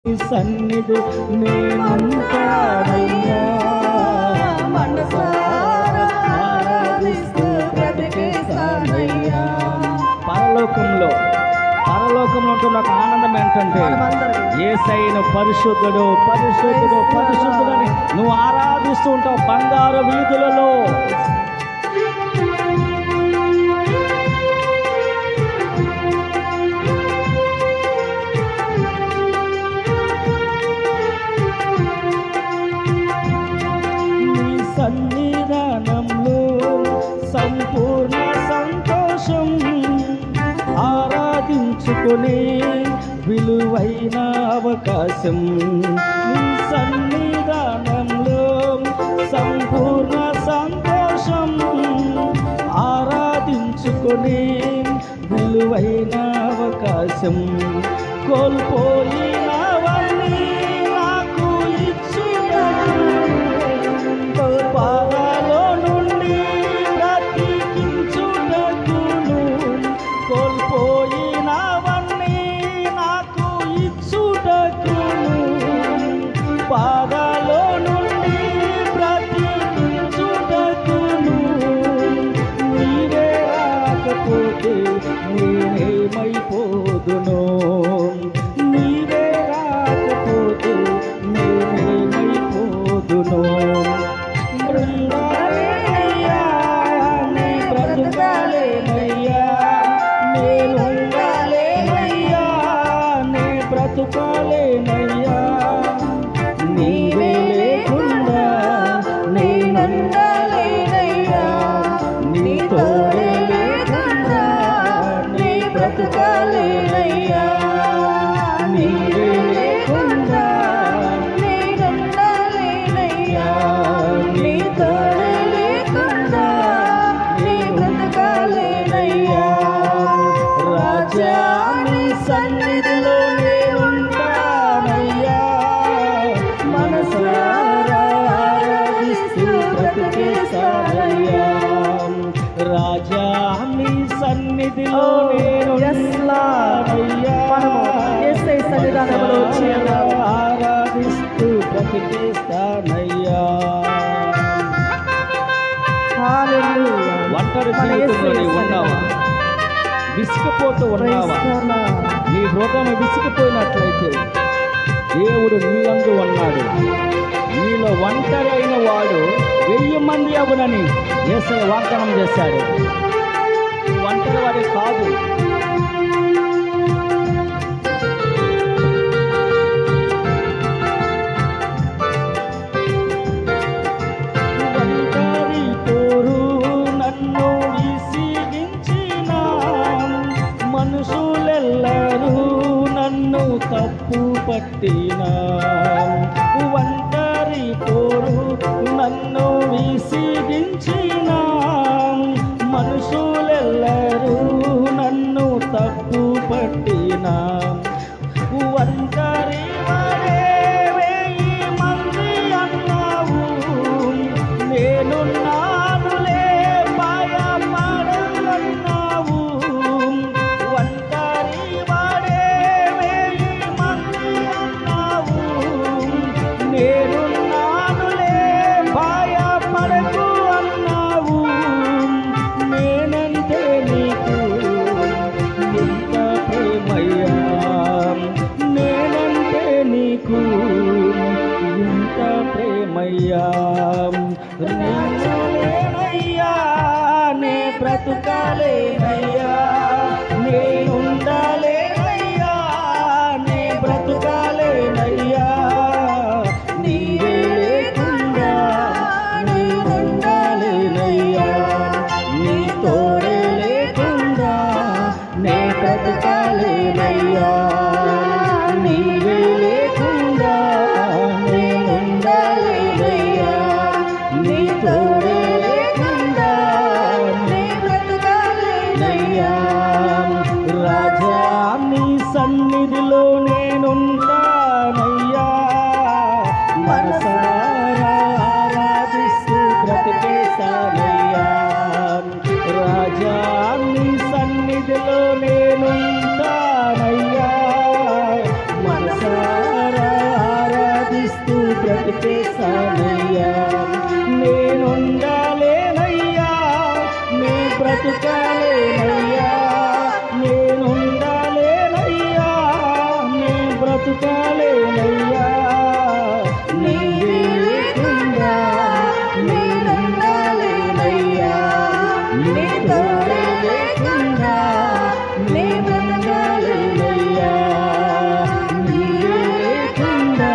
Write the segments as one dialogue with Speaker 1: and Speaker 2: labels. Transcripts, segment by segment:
Speaker 1: సన్నిధి నేనుంటానయ్యా, మనసారా ఆరాధిస్తూ బ్రతికేస్తానయ్యా. పరలోకంలో ఉంటున్న ఒక ఆనందం ఏంటంటే యేసయ్యను పరిశుద్ధుడు పరిశుద్ధుడు పరిశుద్ధుడని నువ్వు ఆరాధిస్తూ ఉంటావు బంగారు వీధులలో. సన్నిధానంలో సంపూర్ణ సంతోషం ఆరాధించుకునే విలువైన అవకాశం. సన్నిధానంలో సంపూర్ణ సంతోషం ఆరాధించుకునే విలువైన అవకాశం. కోల్పోయినవన్నీ నాకు ఇచ్చినట్టు పాదాలో నుండి బ్రతికించుటకును, కోల్పోయినవన్నీ నాకు ఇచ్చుటకును, పాదాలో నుండి బ్రతికించుటకును. నీవే రాకపోతే నేనేమైపోదును, నీవే రాకపోతే నేనేమైపోదును. బృందాలేనయ్యా నీ బ్రతుకాలేనయ్యా, నేనుండాలేనయ్యా నీ బ్రతుకాలేనయ్యా. నీవే లేకుండా నేనుండాలేనయ్యా, నీ తోడే లేకుండా నీ బ్రతుకాలేనయ్యా. నీవే లేకుండా నేనుండాలేనయ్యా, నీ తోడే లేకుండా నీ బ్రతుకాలేనయ్యా. రాజా నీ సన్నిధిలో నేనుంటానయ్యా, మనసారా ఆరాధిస్తూ బ్రతికేస్తానయ్యా. రాజా నీ సన్నిధిలో నేనుంటానయ్యా, ఆరాధిస్తూ బ్రతికేస్తానయ్యా. ఒంటరి జీవితంలో నీవు ఉన్నావా? విసిగిపోతూ ఉన్నావా? నీ హృదయం విసిగిపోయినట్లయితే దేవుడు నీలందు ఉన్నాడు. నీలో ఒంటరి అయిన వాడు 1000 మంది అగునని యేసయ్య వాగ్దానం చేశాడు. ఒంటరి వాడే కాదు. ఒంటరి పోరు నన్ను విసిగించిన మనుషులెల్లరూ నన్ను తప్పు పట్టిన, ఒంటరి పోరు నన్ను విసిగించిన మనుషులెల్లరూ నన్ను తప్పు పట్టిన, ఒంటరి వాడే 1000 మంది అన్నావు, నేనున్నానులే భయపడనన్నావు. ఒంటరి వాడే 1000 మంది అన్నావు, నేనున్నానులే భయపడకు అన్నావు. నేనంటే నీకు ఎంత ప్రేమయ్యా, నేనంటే నీకు ఎంత ప్రేమయ్యా. నేనయ్యా నే బ్రతుకాలేనయ్యా, నేనుండాలేనయ్యా నే బ్రతుకాలేనయ్యా. నీవే లేకుండా నేనుండాలేనయ్యా, నీ తోడే లేకుండా నే బ్రతుకాలేనయ్యా. నీవే లేకుండా నేనుండాలేనయ్యా, నీ తోడే లేకుండా నే బ్రతుకాలేనయ్యా. చేశానయ్యా. నేనుండాలేనయ్యా, నీ బ్రతుకాలేనయ్యా. నేనుండాలేనయ్యా, నీ బ్రతుకాలేనయ్యా. నీవే లేకుండా నేనుండాలేనయ్యా, నీ తోడే లేకుండా నేనుండాలేనయ్యా. నీవే లేకుండా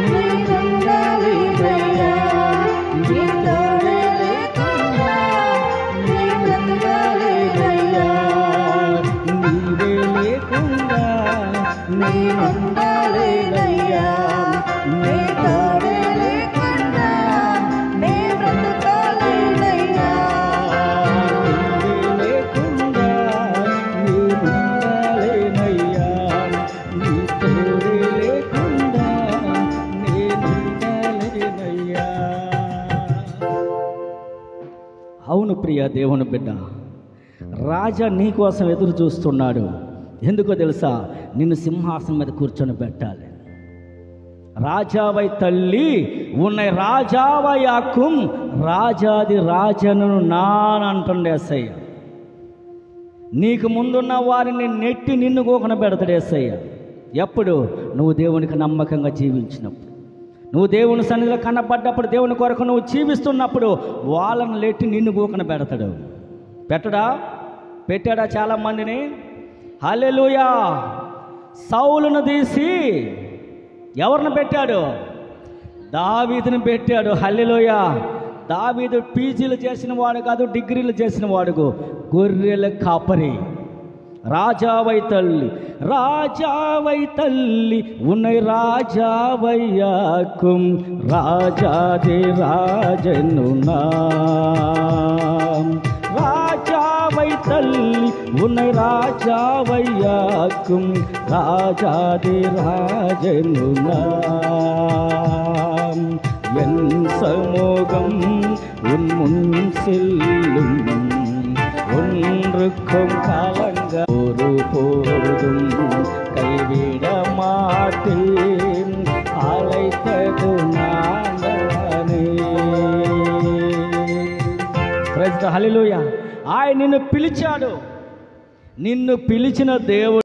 Speaker 1: నేనుండాలేనయ్యా, నీ తోడే లేకుండా నేనుండాలేనయ్యా. నీవే లేకుండా నేనుండాలేనయ్యా, నీ తోడే లేకుండా నే బ్రతకాలేనయ్యా. నీవే లేకుండా నేనుండాలేనయ్యా, నీ తోడే లేకుండా నేనుండాలేనయ్యా. అవును ప్రియ దేవుని బిడ్డ, రాజా నీ కోసం ఎదురు చూస్తున్నాడు. ఎందుకో తెలుసా? నిన్ను సింహాసనం మీద కూర్చొని పెట్టాలి. రాజావై తల్లి ఉన్నై రాజావయాకుం రాజాది రాజను నానంటుండే యేసయ్య. నీకు ముందున్న వారిని నెట్టి నిన్ను గోకన పెడతాడు యేసయ్య. ఎప్పుడు? నువ్వు దేవునికి నమ్మకంగా జీవించినప్పుడు, నువ్వు దేవుని సన్నిధిలో కనపడ్డప్పుడు, దేవుని కొరకు నువ్వు జీవిస్తున్నప్పుడు వాళ్ళని నెట్టి నిన్ను గోకన పెడతాడు. పెట్టడా? పెట్టాడా చాలామందిని? హల్లెలూయా. సౌలును తీసి ఎవరిని పెట్టాడు? దావీదుని పెట్టాడు. హల్లెలూయా. దావీదు పీజీలు చేసిన వాడు కాదు, డిగ్రీలు చేసిన వాడు, గొర్రెల కాపరి. రాజావై తల్లి, రాజావై తల్లి ఉన్నై రాజావయ్యాకుం రాజాది రాజను నా. రాజావై తల్లి ఉన్నై రాజావయ్యాకుం రాజాది రాజను నా. என் சமூகம் உன் முன் செல்லும், ஒன்றுக்கும் கலங்க ஒருபோதும் கைவிட மாட்டேன், அழைத்தது நானே. ప్రైజ్ ది హల్లెలూయా. ఆయన నిన్ను పిలిచాడు. నిన్ను పిలిచిన దేవుడు